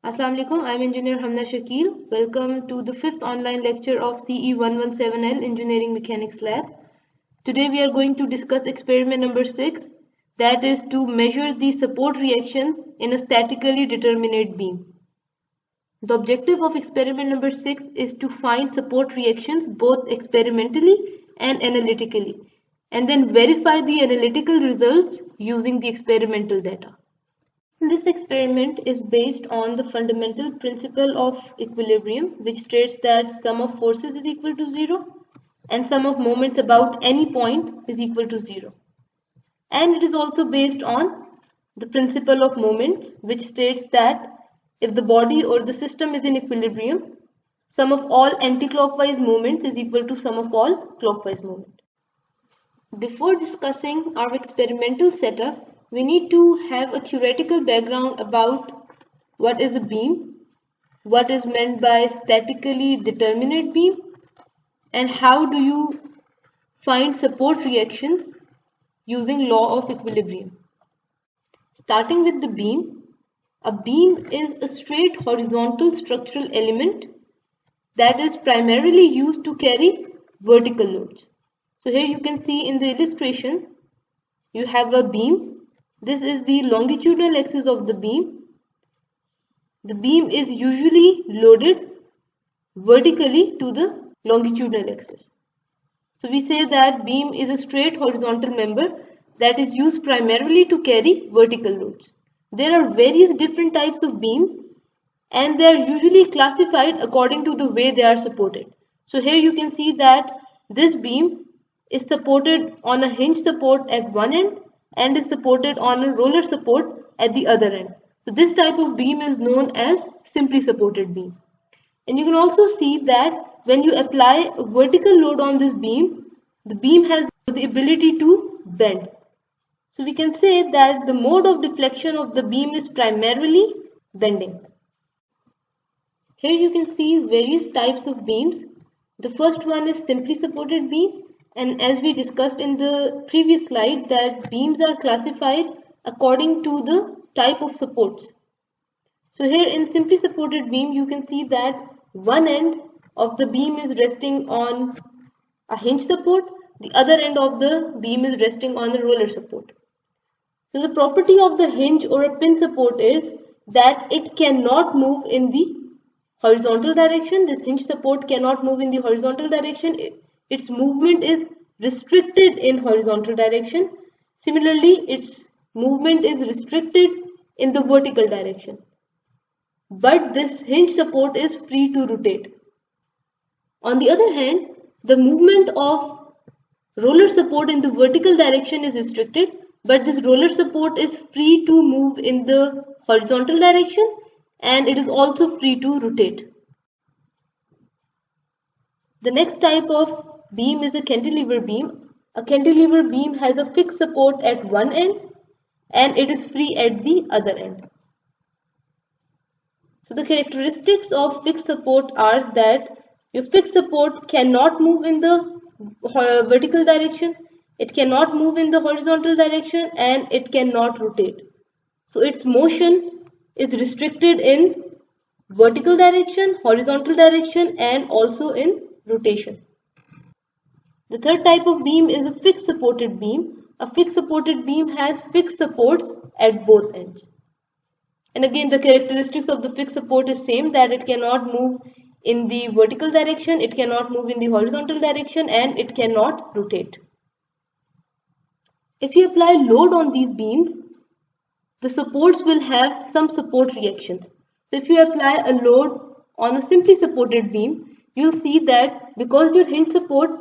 Assalamu alaikum, I'm Engineer Hamna Shakil. Welcome to the 5th online lecture of CE 117L Engineering Mechanics Lab. Today we are going to discuss experiment number 6, that is to measure the support reactions in a statically determinate beam. The objective of experiment number 6 is to find support reactions both experimentally and analytically, and then verify the analytical results using the experimental data. This experiment is based on the fundamental principle of equilibrium, which states that sum of forces is equal to 0 and sum of moments about any point is equal to 0. And it is also based on the principle of moments, which states that if the body or the system is in equilibrium, sum of all anticlockwise moments is equal to sum of all clockwise moments. Before discussing our experimental setup, we need to have a theoretical background about what is a beam, what is meant by statically determinate beam, and how do you find support reactions using law of equilibrium. Starting with the beam, a beam is a straight horizontal structural element that is primarily used to carry vertical loads. So here you can see in the illustration, you have a beam. This is the longitudinal axis of the beam. The beam is usually loaded vertically to the longitudinal axis. So we say that beam is a straight horizontal member that is used primarily to carry vertical loads. There are various different types of beams and they are usually classified according to the way they are supported. So here you can see that this beam is supported on a hinge support at one end and is supported on a roller support at the other end. So this type of beam is known as simply supported beam. And you can also see that when you apply a vertical load on this beam, the beam has the ability to bend. So we can say that the mode of deflection of the beam is primarily bending. Here you can see various types of beams. The first one is simply supported beam. And as we discussed in the previous slide, that beams are classified according to the type of supports. So here in simply supported beam, you can see that one end of the beam is resting on a hinge support, the other end of the beam is resting on a roller support. So the property of the hinge or a pin support is that it cannot move in the horizontal direction. This hinge support cannot move in the horizontal direction. Its movement is restricted in horizontal direction. Similarly, its movement is restricted in the vertical direction. But this hinge support is free to rotate. On the other hand, the movement of roller support in the vertical direction is restricted, but this roller support is free to move in the horizontal direction and it is also free to rotate. The next type of beam is a cantilever beam. A cantilever beam has a fixed support at one end and it is free at the other end. So the characteristics of fixed support are that your fixed support cannot move in the vertical direction, it cannot move in the horizontal direction, and it cannot rotate. So its motion is restricted in vertical direction, horizontal direction, and also in rotation. The third type of beam is a fixed supported beam. A fixed supported beam has fixed supports at both ends. And again, the characteristics of the fixed support is same, that it cannot move in the vertical direction, it cannot move in the horizontal direction, and it cannot rotate. If you apply load on these beams, the supports will have some support reactions. So if you apply a load on a simply supported beam, you'll see that because your hinge support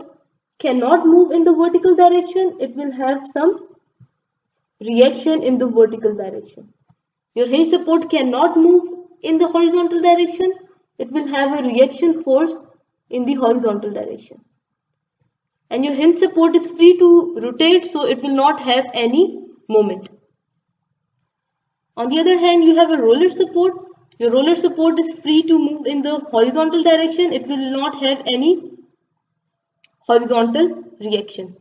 cannot move in the vertical direction, it will have some reaction in the vertical direction. Your hinge support cannot move in the horizontal direction, it will have a reaction force in the horizontal direction. And your hinge support is free to rotate, so it will not have any moment. On the other hand, you have a roller support. Your roller support is free to move in the horizontal direction, it will not have any horizontal reaction.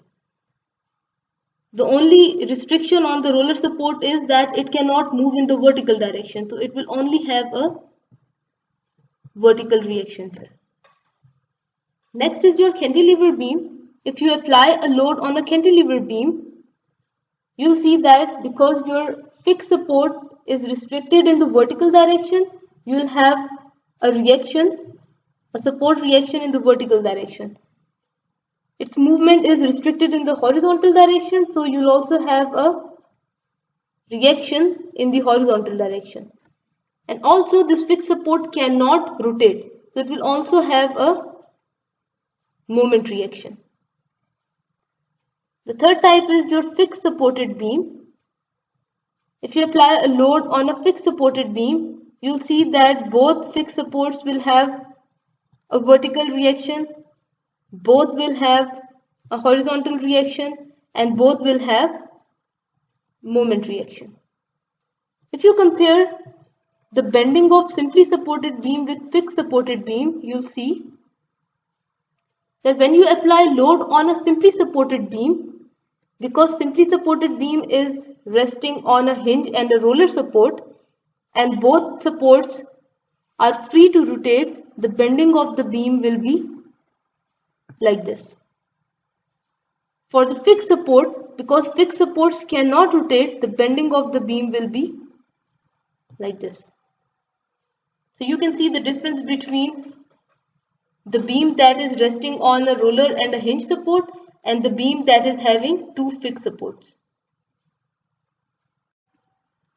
The only restriction on the roller support is that it cannot move in the vertical direction, so it will only have a vertical reaction here. Next is your cantilever beam. If you apply a load on a cantilever beam, you'll see that because your fixed support is restricted in the vertical direction, you'll have a reaction, a support reaction in the vertical direction. Its movement is restricted in the horizontal direction, so you'll also have a reaction in the horizontal direction. And also this fixed support cannot rotate, so it will also have a moment reaction. The third type is your fixed supported beam. If you apply a load on a fixed supported beam, you'll see that both fixed supports will have a vertical reaction, both will have a horizontal reaction, and both will have moment reaction. If you compare the bending of simply supported beam with fixed supported beam, you'll see that when you apply load on a simply supported beam, because simply supported beam is resting on a hinge and a roller support, and both supports are free to rotate, the bending of the beam will be like this. For the fixed support, because fixed supports cannot rotate, the bending of the beam will be like this. So you can see the difference between the beam that is resting on a roller and a hinge support and the beam that is having two fixed supports.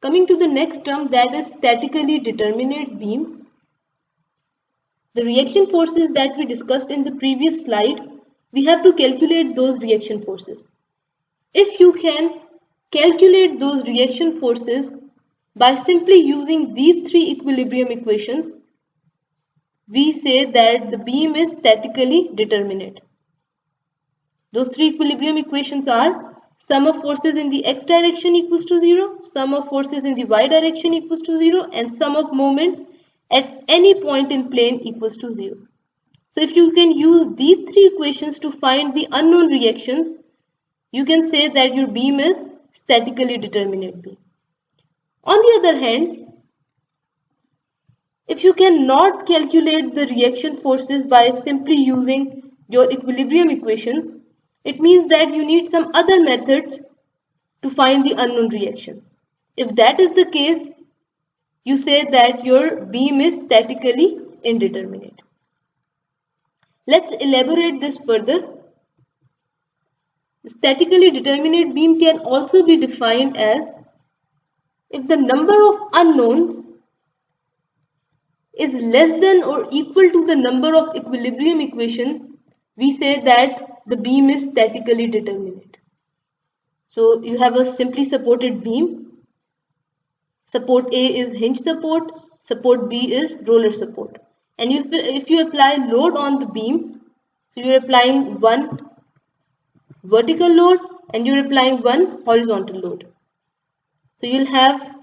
Coming to the next term, that is statically determinate beam. The reaction forces that we discussed in the previous slide, we have to calculate those reaction forces. If you can calculate those reaction forces by simply using these three equilibrium equations, we say that the beam is statically determinate. Those three equilibrium equations are sum of forces in the x direction equals to 0, sum of forces in the y direction equals to 0, and sum of moments at any point in plane equals to 0. So if you can use these three equations to find the unknown reactions, you can say that your beam is statically determinate beam. On the other hand, if you cannot calculate the reaction forces by simply using your equilibrium equations, it means that you need some other methods to find the unknown reactions. If that is the case, you say that your beam is statically indeterminate. Let's elaborate this further. The statically determinate beam can also be defined as if the number of unknowns is less than or equal to the number of equilibrium equations, we say that the beam is statically determinate. So you have a simply supported beam. Support A is hinge support, support B is roller support. And if you apply load on the beam, so you're applying one vertical load and you're applying one horizontal load. So you'll have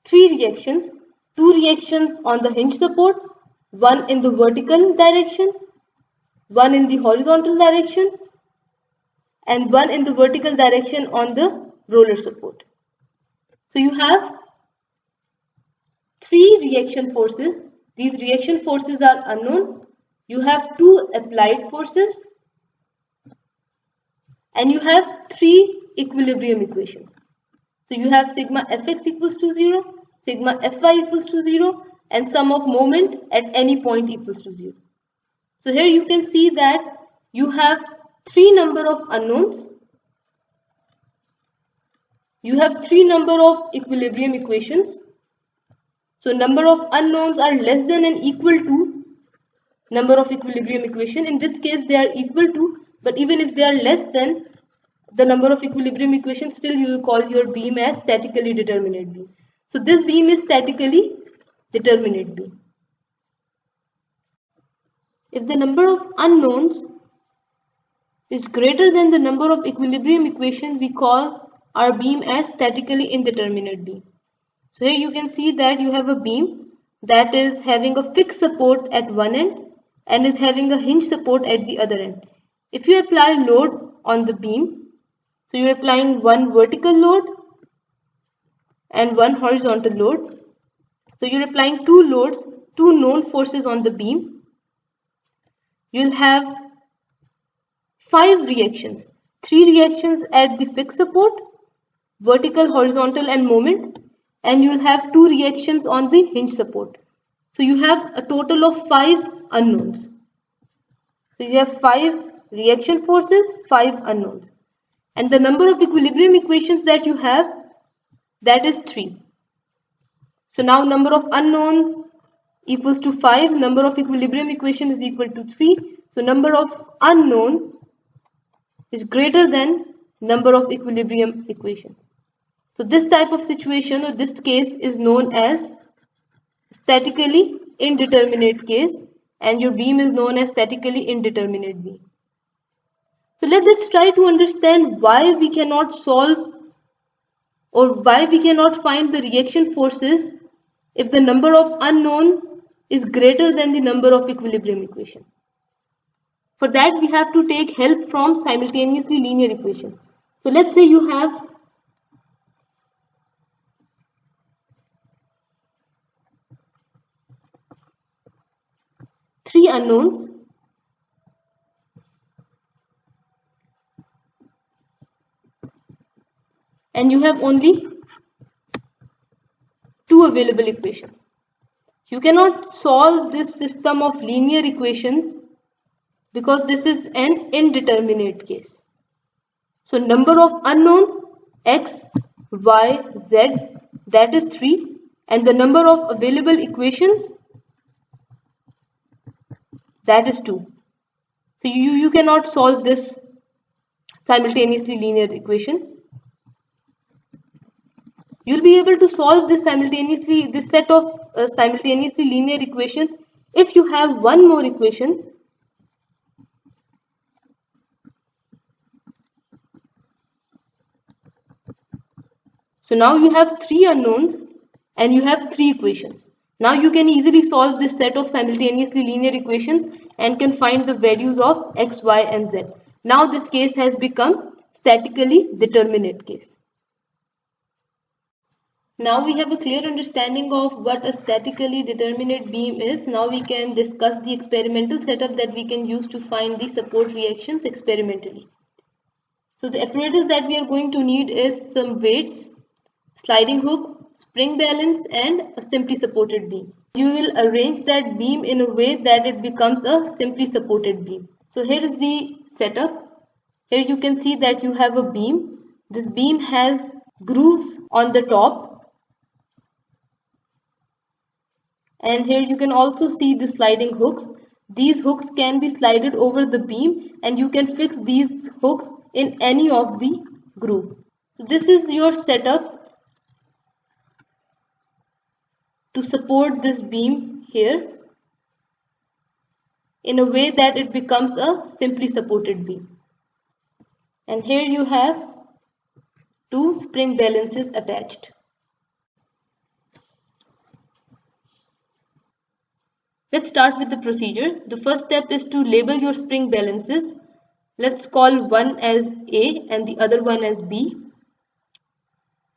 three reactions, two reactions on the hinge support, one in the vertical direction, one in the horizontal direction, and one in the vertical direction on the roller support. So you have three reaction forces. These reaction forces are unknown. You have two applied forces and you have three equilibrium equations. So you have sigma fx equals to 0, sigma fy equals to 0, and sum of moment at any point equals to 0. So here you can see that you have three number of unknowns. You have three number of equilibrium equations. So number of unknowns are less than and equal to number of equilibrium equation. In this case they are equal to, but even if they are less than the number of equilibrium equations, still you will call your beam as statically determinate beam. So this beam is statically determinate beam. If the number of unknowns is greater than the number of equilibrium equations, we call our beam as statically indeterminate beam. So here you can see that you have a beam that is having a fixed support at one end and is having a hinge support at the other end. If you apply load on the beam, so you are applying one vertical load and one horizontal load, So you're applying two loads, two known forces on the beam. You'll have 5 reactions. 3 reactions at the fixed support, vertical, horizontal and moment, and you'll have 2 reactions on the hinge support. So you have a total of 5 unknowns. So you have 5 reaction forces, 5 unknowns. And the number of equilibrium equations that you have, that is 3. So now number of unknowns equals to 5, number of equilibrium equation is equal to 3. So number of unknown is greater than number of equilibrium equations. So this type of situation or this case is known as statically indeterminate case, and your beam is known as statically indeterminate beam. So let's try to understand why we cannot solve or why we cannot find the reaction forces if the number of unknown is greater than the number of equilibrium equation. For that we have to take help from simultaneously linear equation. So let's say you have three unknowns and you have only two available equations. You cannot solve this system of linear equations because this is an indeterminate case. So number of unknowns x, y, z, that is 3, and the number of available equations, that is 2. So you cannot solve this simultaneously linear equation. You'll be able to solve this set of simultaneously linear equations if you have one more equation. So now you have three unknowns and you have three equations. Now you can easily solve this set of simultaneously linear equations and can find the values of x, y and z. Now this case has become statically determinate case. Now we have a clear understanding of what a statically determinate beam is. Now we can discuss the experimental setup that we can use to find the support reactions experimentally. So the apparatus that we are going to need is some weights, sliding hooks, spring balance and a simply supported beam. You will arrange that beam in a way that it becomes a simply supported beam. So here is the setup. Here you can see that you have a beam. This beam has grooves on the top. And here you can also see the sliding hooks. These hooks can be slided over the beam and you can fix these hooks in any of the groove. So this is your setup to support this beam here in a way that it becomes a simply supported beam. And here you have two spring balances attached. Let's start with the procedure. The first step is to label your spring balances. Let's call one as A and the other one as B.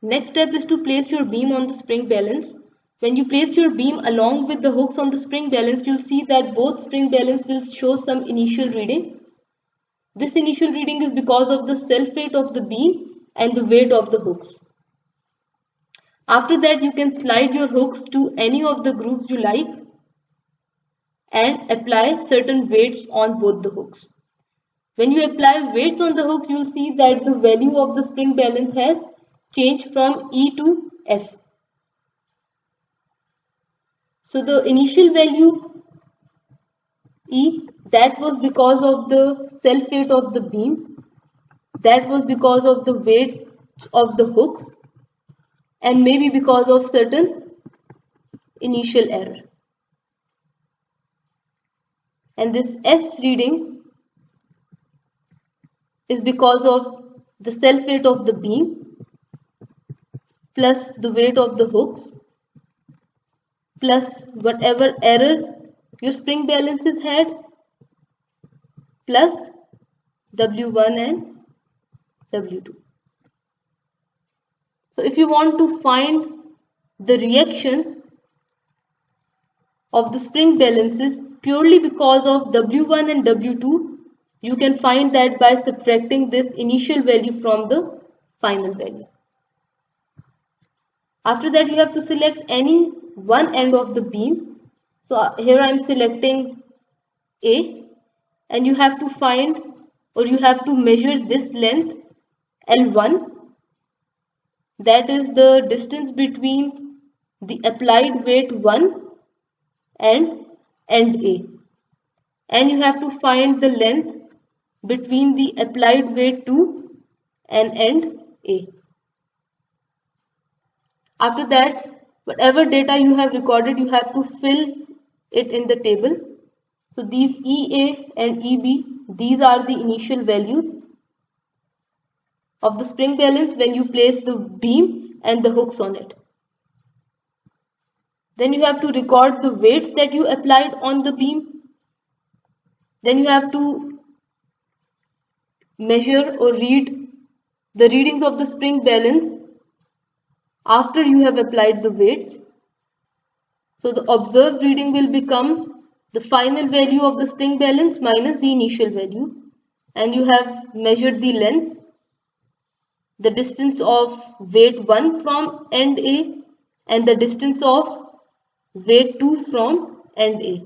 Next step is to place your beam on the spring balance. When you place your beam along with the hooks on the spring balance, you'll see that both spring balance will show some initial reading. This initial reading is because of the self-weight of the beam and the weight of the hooks. After that, you can slide your hooks to any of the grooves you like and apply certain weights on both the hooks. When you apply weights on the hooks, you'll see that the value of the spring balance has changed from E to S. So the initial value E, that was because of the self-weight of the beam, that was because of the weight of the hooks, and maybe because of certain initial error. And this S reading is because of the self-weight of the beam plus the weight of the hooks plus whatever error your spring balances had plus W1 and W2. So if you want to find the reaction of the spring balances purely because of W1 and W2. You can find that by subtracting this initial value from the final value. After that, you have to select any one end of the beam. So here I am selecting A, and you have to find, or you have to measure this length L1, that is the distance between the applied weight 1 and end A, and you have to find the length between the applied weight 2 and end A. After that, whatever data you have recorded, you have to fill it in the table. So these EA and EB, these are the initial values of the spring balance when you place the beam and the hooks on it. Then you have to record the weights that you applied on the beam. Then you have to measure or read the readings of the spring balance after you have applied the weights. So the observed reading will become the final value of the spring balance minus the initial value, and you have measured the length, the distance of weight 1 from end A and the distance of weight 2 from end A.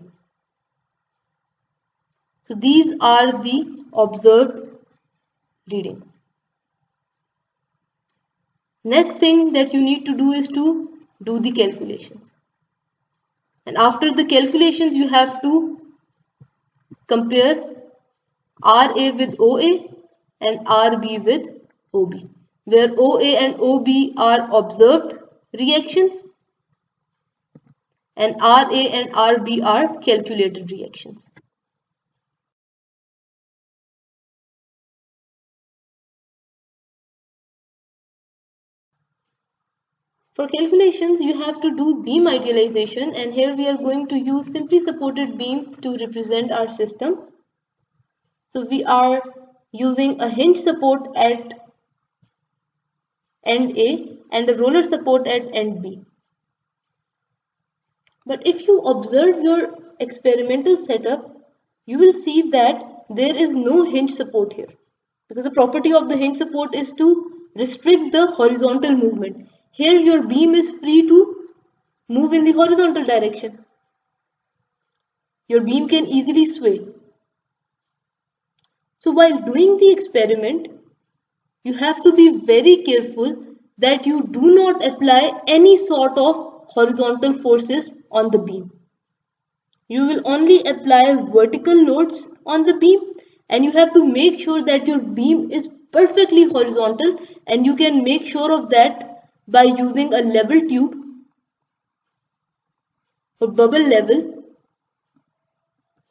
So these are the observed readings. Next thing that you need to do is to do the calculations. And after the calculations, you have to compare RA with OA and RB with OB, where OA and OB are observed reactions and RA and RB are calculated reactions. For calculations, you have to do beam idealization, and here we are going to use simply supported beam to represent our system. So we are using a hinge support at end A and a roller support at end B. But if you observe your experimental setup, you will see that there is no hinge support here, because the property of the hinge support is to restrict the horizontal movement. Here your beam is free to move in the horizontal direction. Your beam can easily sway. So while doing the experiment, you have to be very careful that you do not apply any sort of horizontal forces on the beam. You will only apply vertical loads on the beam, and you have to make sure that your beam is perfectly horizontal, and you can make sure of that by using a level tube or bubble level,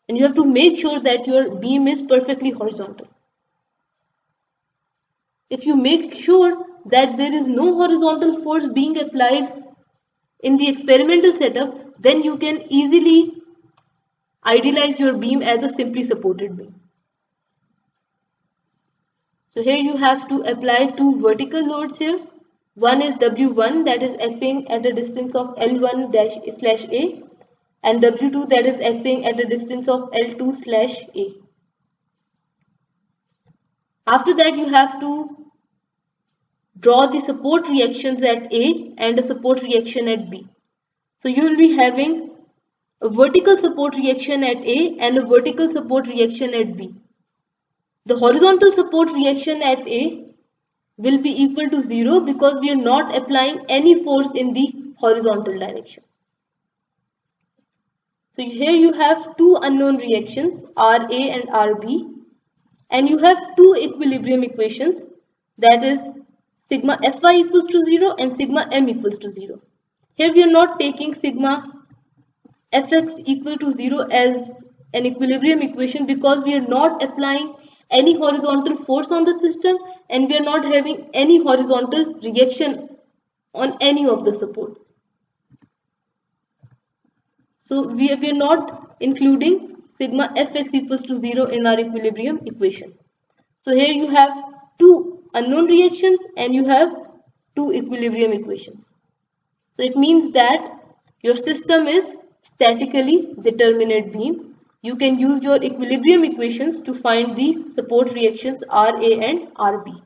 and you have to make sure that your beam is perfectly horizontal. If you make sure that there is no horizontal force being applied in the experimental setup, then you can easily idealize your beam as a simply supported beam. So here you have to apply two vertical loads here. One is W1, that is acting at a distance of L1-A, and W2, that is acting at a distance of L2/A. After that, you have to draw the support reactions at A and a support reaction at B. So you will be having a vertical support reaction at A and a vertical support reaction at B. The horizontal support reaction at A will be equal to 0 because we are not applying any force in the horizontal direction. So here you have two unknown reactions, RA and RB, and you have two equilibrium equations, that is sigma Fy equals to 0 and sigma m equals to 0. Here we are not taking sigma Fx equal to 0 as an equilibrium equation because we are not applying any horizontal force on the system, and we are not having any horizontal reaction on any of the support. So we are not including sigma Fx equals to 0 in our equilibrium equation. So here you have two unknown reactions and you have two equilibrium equations. So it means that your system is statically determinate beam, you can use your equilibrium equations to find the support reactions Ra and Rb.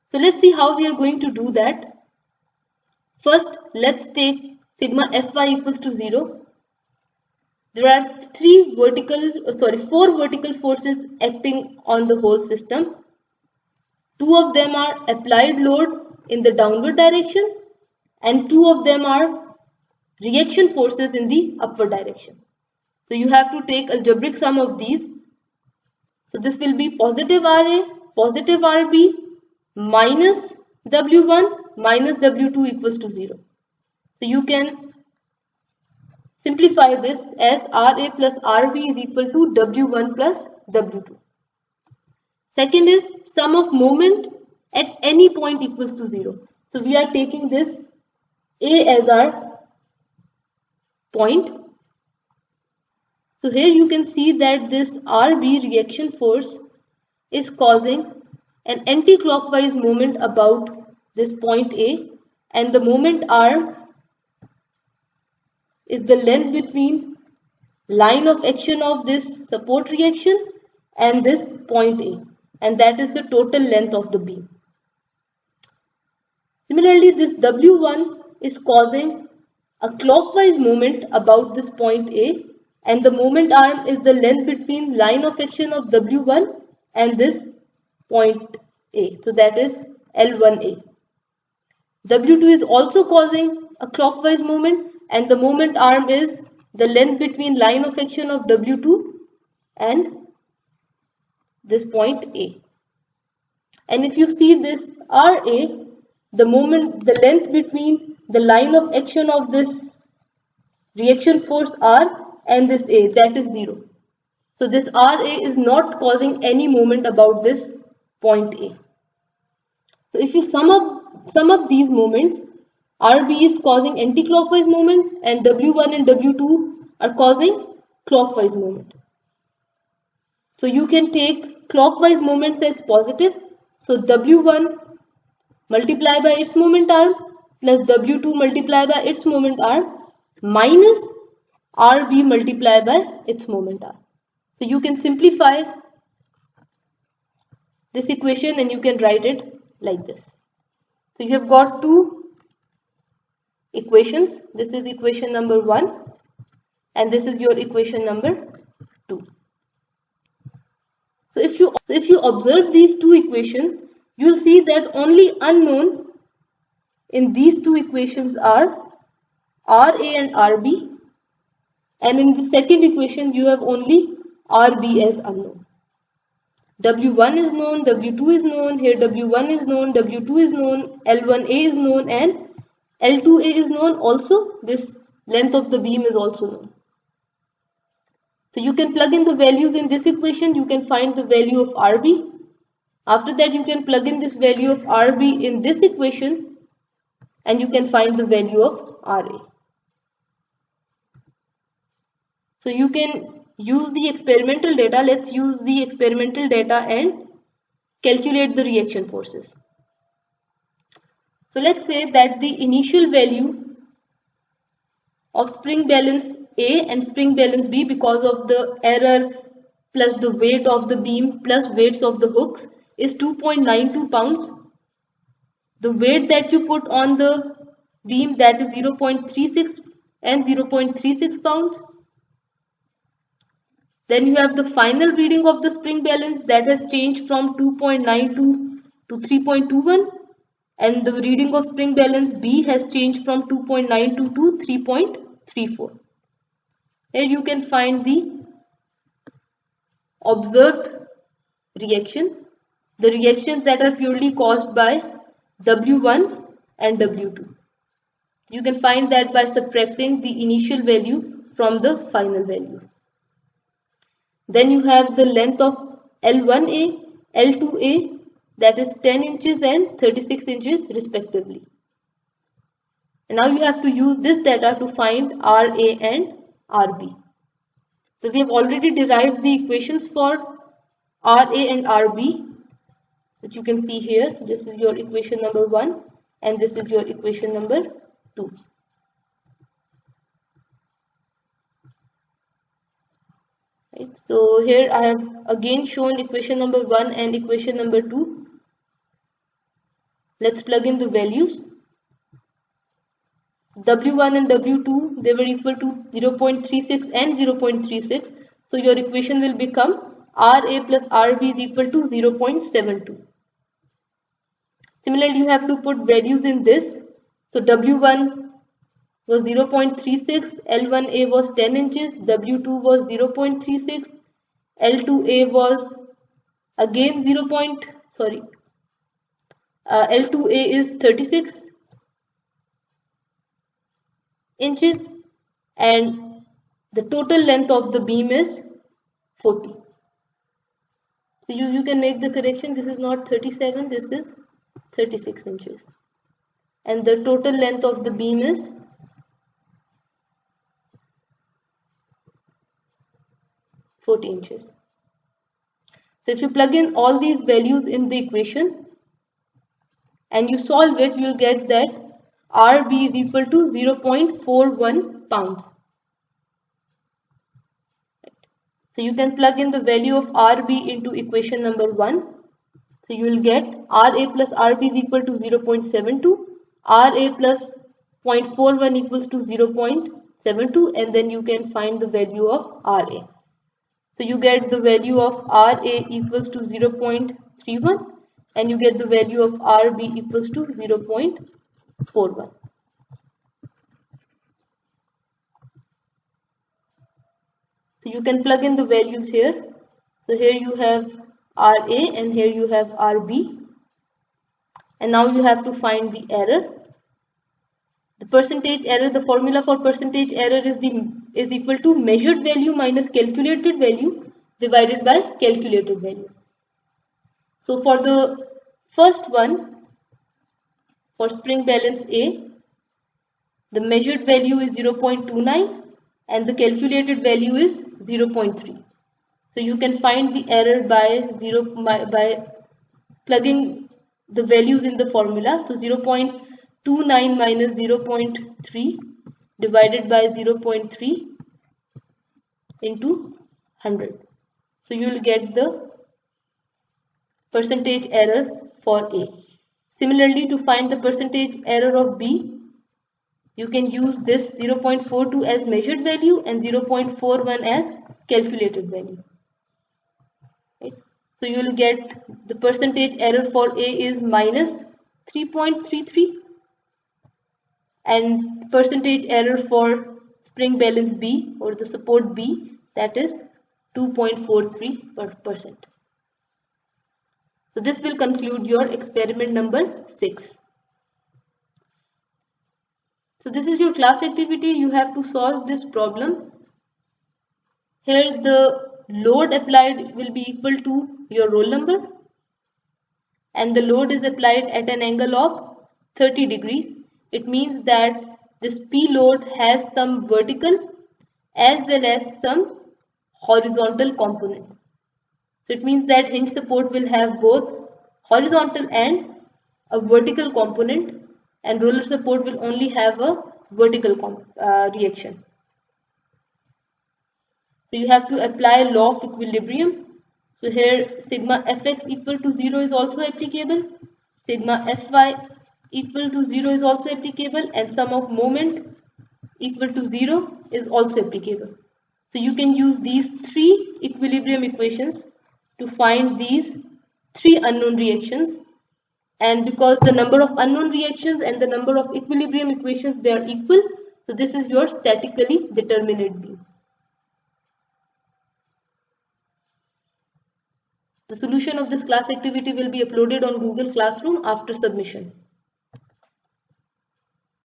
So let's see how we are going to do that. First, let's take sigma Fy equals to 0. There are four vertical forces acting on the whole system. Two of them are applied load in the downward direction and two of them are reaction forces in the upward direction. So you have to take algebraic sum of these. So this will be positive Ra, positive Rb minus W1 minus W2 equals to 0. So you can simplify this as Ra plus Rb is equal to W1 plus W2. Second is sum of moment at any point equals to 0. So we are taking this A as our point. So here you can see that this Rb reaction force is causing an anti-clockwise moment about this point A, and the moment R is the length between line of action of this support reaction and this point A, and that is the total length of the beam. Similarly, this W1 is causing a clockwise moment about this point A, and the moment arm is the length between line of action of W1 and this point A. So that is L1A. W2 is also causing a clockwise moment, and the moment arm is the length between line of action of W2 and this point A. And if you see this RA, the length between the line of action of this reaction force R and this A, that is 0. So this RA is not causing any moment about this point A. So if you sum up these moments, RB is causing anti-clockwise moment and W1 and W2 are causing clockwise moment. So you can take clockwise moments as positive. So W1 multiplied by its moment arm plus W2 multiplied by its moment arm minus RB multiplied by its moment arm. So you can simplify this equation and you can write it like this. So you have got two equations. This is equation number 1 and this is your equation number 2. So if you observe these two equations, you will see that only unknown in these two equations are Ra and Rb, and in the second equation you have only Rb as unknown. W1 is known, W2 is known, here W1 is known, W2 is known, L1A is known and L2A is known. Also this length of the beam is also known. So you can plug in the values in this equation, you can find the value of Rb. After that you can plug in this value of Rb in this equation and you can find the value of Ra. So you can use the experimental data. Let's use the experimental data and calculate the reaction forces. So let's say that the initial value of spring balance A and spring balance B, because of the error plus the weight of the beam plus weights of the hooks, is 2.92 pounds. The weight that you put on the beam, that is 0.36 and 0.36 pounds. Then you have the final reading of the spring balance that has changed from 2.92 to 3.21, and the reading of spring balance B has changed from 2.92 to 3.34. Here you can find the observed reaction, the reactions that are purely caused by W1 and W2. You can find that by subtracting the initial value from the final value. Then you have the length of L1A, L2A, that is 10 inches and 36 inches respectively. And now you have to use this data to find Ra and Rb. So we have already derived the equations for Ra and Rb, which you can see here. This is your equation number 1 and this is your equation number 2. Right? So here I have again shown equation number 1 and equation number 2. Let's plug in the values. So W1 and W2, they were equal to 0.36 and 0.36. So your equation will become RA plus RB is equal to 0.72. Similarly, you have to put values in this. So W1 was 0.36, L1A was 10 inches, W2 was 0.36, L2A was again L2A is 36 inches, and the total length of the beam is 40. So you can make the correction, this is not 37, this is 36 inches. And the total length of the beam is 40 inches. So if you plug in all these values in the equation and you solve it, you will get that RB is equal to 0.41 pounds. So you can plug in the value of RB into equation number 1. So you will get RA plus RB is equal to 0.72, RA plus 0.41 equals to 0.72, and then you can find the value of RA. So you get the value of RA equals to 0.31 and you get the value of RB equals to 0.41. So you can plug in the values here. So here you have RA and here you have RB. And now you have to find the error. The percentage error, the formula for percentage error is equal to measured value minus calculated value divided by calculated value. So for the first one, for spring balance A, the measured value is 0.29 and the calculated value is 0.3. So you can find the error by plugging the values in the formula. So 0.29 minus 0.3 divided by 0.3 into 100. So you will get the percentage error for A. Similarly, to find the percentage error of B, you can use this 0.42 as measured value and 0.41 as calculated value. Right? So you will get the percentage error for A is minus 3.33 and percentage error for spring balance B or the support B, that is 2.43%. So this will conclude your experiment number 6. So this is your class activity. You have to solve this problem. Here the load applied will be equal to your roll number and the load is applied at an angle of 30 degrees. It means that this P load has some vertical as well as some horizontal component. So it means that hinge support will have both horizontal and a vertical component, and roller support will only have a vertical reaction. So you have to apply law of equilibrium. So here sigma fx equal to 0 is also applicable, sigma fy equal to 0 is also applicable, and sum of moment equal to 0 is also applicable. So you can use these 3 equilibrium equations to find these 3 unknown reactions, and because the number of unknown reactions and the number of equilibrium equations, they are equal, so this is your statically determinate beam. The solution of this class activity will be uploaded on Google Classroom after submission.